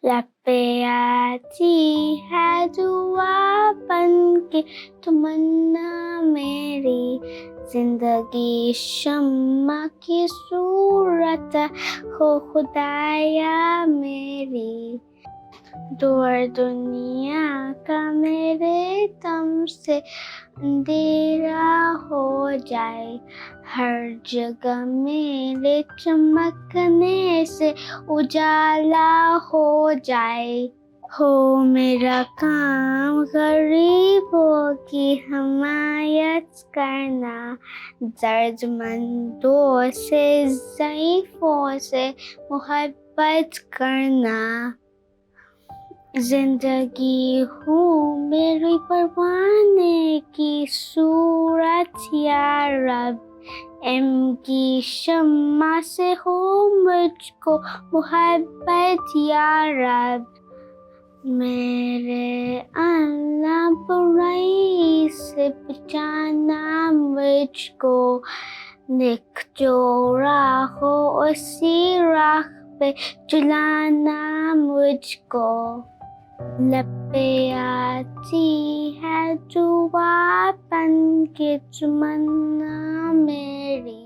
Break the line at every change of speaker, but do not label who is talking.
لب پہ آتی ہے دعا بن کے تمنا میری، زندگی شمع کی صورت ہو خدایا میری، دور دنیا کا میرے دم سے اندھیرا ہو جائے، ہر جگہ میرے چمکنے سے اجالا ہو جائے، ہو میرا کام غریبوں کی حمایت کرنا، درد مندوں سے ضعیفوں سے محبت کرنا، زندگی ہوں میری پروانے کی صورت یا رب، علم کی شمع سے ہو مجھ کو محبت یا رب، میرے اللہ برائی سے بچانا مجھ کو، نیک جو راہ ہو اسی راہ پہ چلانا مجھ کو، لب پہ آتی ہے دعا بن کے تمنا میری۔